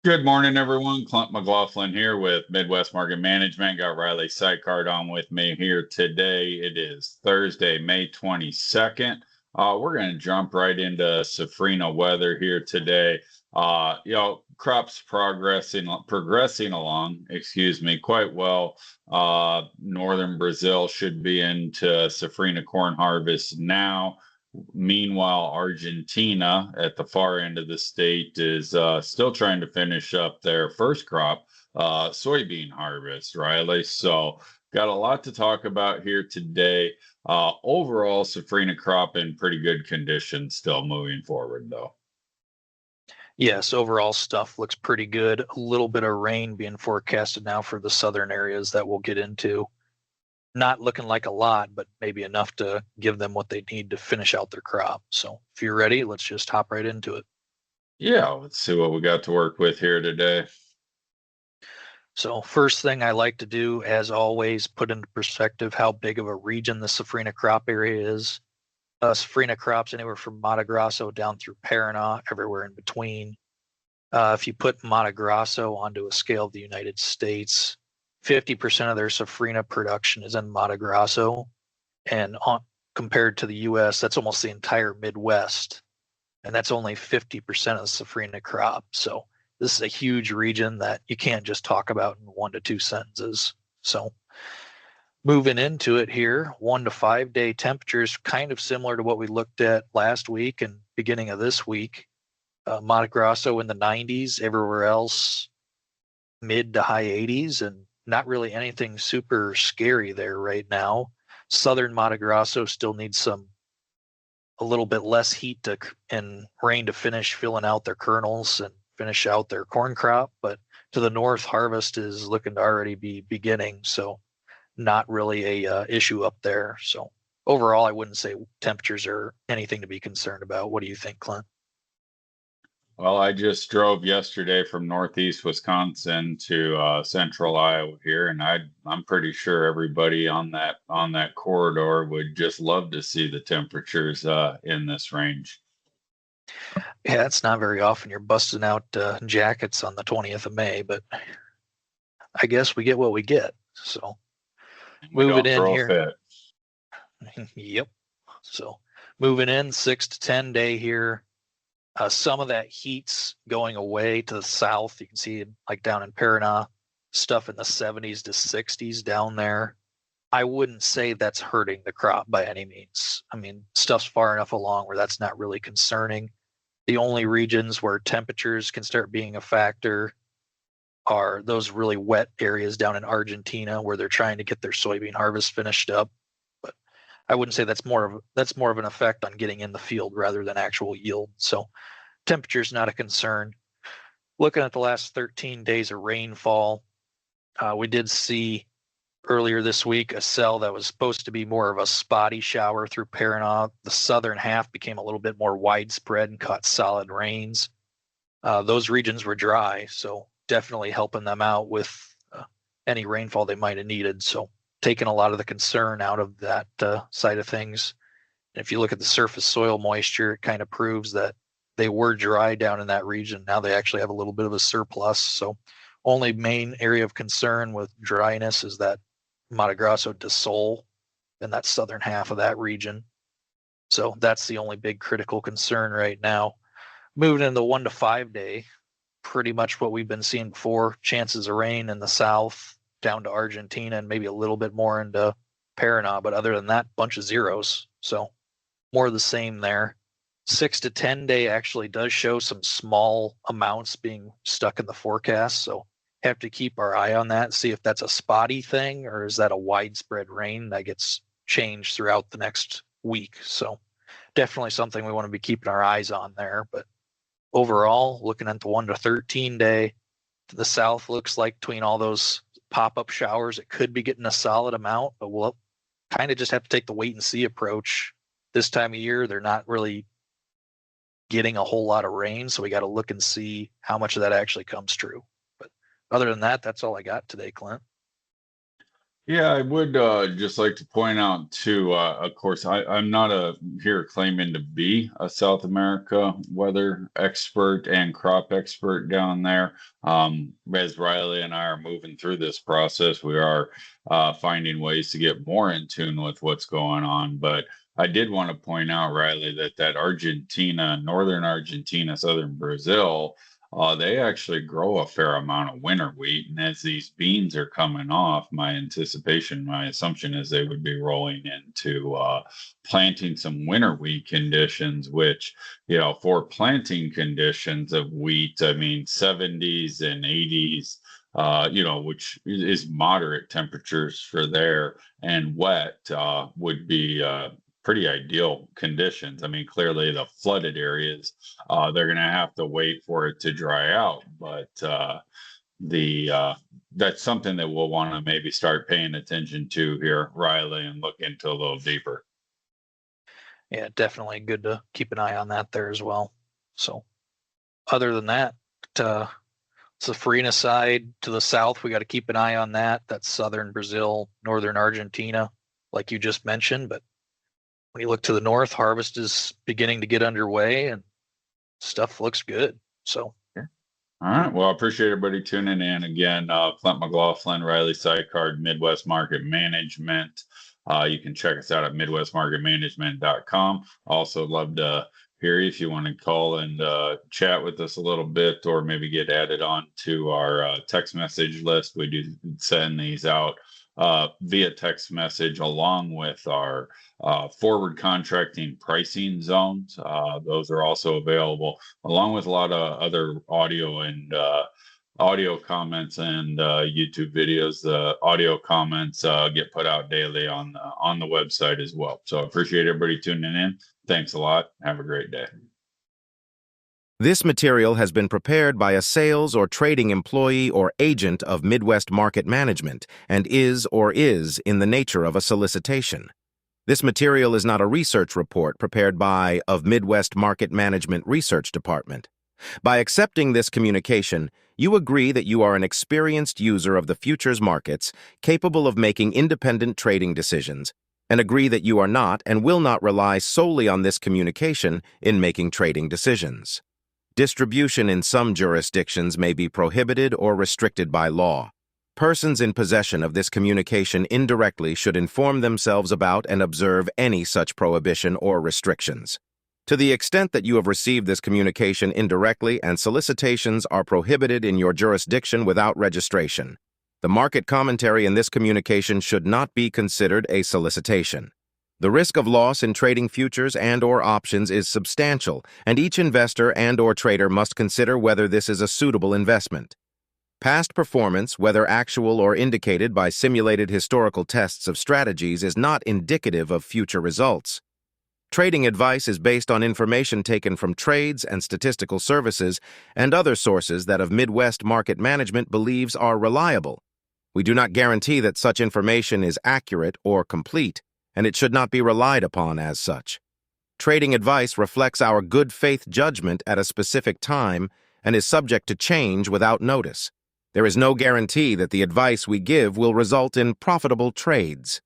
Good morning, everyone. Clint McLaughlin here with Midwest Market Management. Got Riley Sykart on with me here today. It is Thursday, May 22nd. We're going to jump right into Safrina weather here today. Crops progressing along, quite well. Northern Brazil should be into Safrina corn harvest now. Meanwhile, Argentina at the far end of the state is still trying to finish up their first crop, soybean harvest, Riley. So got a lot to talk about here today. Overall, Safrina crop in pretty good condition still moving forward, though. Yes, overall stuff looks pretty good. A little bit of rain being forecasted now for the southern areas that we'll get into. Not looking like a lot, but maybe enough to give them what they need to finish out their crop. So if you're ready, let's just hop right into it. Yeah, let's see what we got to work with here today. So first thing I like to do, as always, put into perspective how big of a region the Safrina crop area is. Safrina crops anywhere from Mato Grosso down through Paraná, everywhere in between. If you put Mato Grosso onto a scale of the United States, 50% of their Safrina production is in Mato Grosso, and compared to the U.S., that's almost the entire Midwest, and that's only 50% of the Safrina crop. So this is a huge region that you can't just talk about in 1 to 2 sentences. So moving into it here, 1 to 5 day temperatures, kind of similar to what we looked at last week and beginning of this week. Mato Grosso in the 90s, everywhere else mid to high 80s, and not really anything super scary there right now. Southern Mato Grosso still needs a little bit less heat and rain to finish filling out their kernels and finish out their corn crop. But to the north, harvest is looking to already be beginning. So not really a issue up there. So overall, I wouldn't say temperatures are anything to be concerned about. What do you think, Clint? Well, I just drove yesterday from northeast Wisconsin to central Iowa here, and I'm pretty sure everybody on that corridor would just love to see the temperatures in this range. Yeah, it's not very often you're busting out jackets on the 20th of May, but I guess we get what we get. So moving in here. Yep. So moving in 6 to 10 day here. Some of that heat's going away to the south. You can see like down in Paraná, stuff in the 70s to 60s down there. I wouldn't say that's hurting the crop by any means. I mean, stuff's far enough along where that's not really concerning. The only regions where temperatures can start being a factor are those really wet areas down in Argentina where they're trying to get their soybean harvest finished up. But I wouldn't say that's more of an effect on getting in the field rather than actual yield. So temperature's not a concern. Looking at the last 13 days of rainfall, we did see earlier this week a cell that was supposed to be more of a spotty shower through Paraná. The southern half became a little bit more widespread and caught solid rains. Those regions were dry, so definitely helping them out with any rainfall they might have needed. So taking a lot of the concern out of that side of things. And if you look at the surface soil moisture, it kind of proves that they were dry down in that region. Now they actually have a little bit of a surplus. So only main area of concern with dryness is that Mato Grosso do Sul in that southern half of that region. So that's the only big critical concern right now. Moving into the 1 to 5 day, pretty much what we've been seeing before. Chances of rain in the south down to Argentina and maybe a little bit more into Paraná. But other than that, bunch of zeros. So more of the same there. 6 to 10 day actually does show some small amounts being stuck in the forecast. So have to keep our eye on that, see if that's a spotty thing or is that a widespread rain that gets changed throughout the next week. So definitely something we want to be keeping our eyes on there. But overall, looking at the 1 to 13 day, the south looks like between all those pop-up showers, it could be getting a solid amount, but we'll kind of just have to take the wait and see approach. This time of year, they're not really getting a whole lot of rain, so we got to look and see how much of that actually comes true. But other than that, that's all I got today, Clint. Yeah, I would just like to point out too, of course, I'm not here claiming to be a South America weather expert and crop expert down there. As Riley and I are moving through this process, we are finding ways to get more in tune with what's going on. But I did want to point out, Riley, that Argentina, northern Argentina, southern Brazil, they actually grow a fair amount of winter wheat, and as these beans are coming off, my assumption is they would be rolling into planting some winter wheat conditions, which, for planting conditions of wheat, I mean, 70s and 80s, which is moderate temperatures for there, and wet would be pretty ideal conditions. I mean, clearly the flooded areas, they're going to have to wait for it to dry out, but that's something that we'll want to maybe start paying attention to here, Riley, and look into a little deeper. Yeah, definitely good to keep an eye on that there as well. So other than that, Safrina side to the south, we got to keep an eye on that. That's southern Brazil, northern Argentina, like you just mentioned. But when you look to the north, harvest is beginning to get underway and stuff looks good. So, all right. Well, I appreciate everybody tuning in again. Clint McLaughlin, Riley Sidecard, Midwest Market Management. You can check us out at midwestmarketmanagement.com. Also, love to hear you if you want to call and chat with us a little bit, or maybe get added on to our text message list. We do send these out via text message along with our forward contracting pricing zones. Those are also available, along with a lot of other audio and audio comments and YouTube videos. The audio comments get put out daily on the website as well. So I appreciate everybody tuning in. Thanks a lot. Have a great day. This material has been prepared by a sales or trading employee or agent of Midwest Market Management and is in the nature of a solicitation. This material is not a research report prepared by of Midwest Market Management Research Department. By accepting this communication, you agree that you are an experienced user of the futures markets, capable of making independent trading decisions, and agree that you are not and will not rely solely on this communication in making trading decisions. Distribution in some jurisdictions may be prohibited or restricted by law. Persons in possession of this communication indirectly should inform themselves about and observe any such prohibition or restrictions. To the extent that you have received this communication indirectly and solicitations are prohibited in your jurisdiction without registration, the market commentary in this communication should not be considered a solicitation. The risk of loss in trading futures and/or options is substantial, and each investor and/or trader must consider whether this is a suitable investment. Past performance, whether actual or indicated by simulated historical tests of strategies, is not indicative of future results. Trading advice is based on information taken from trades and statistical services and other sources that of Midwest Market Management believes are reliable. We do not guarantee that such information is accurate or complete, and it should not be relied upon as such. Trading advice reflects our good faith judgment at a specific time and is subject to change without notice. There is no guarantee that the advice we give will result in profitable trades.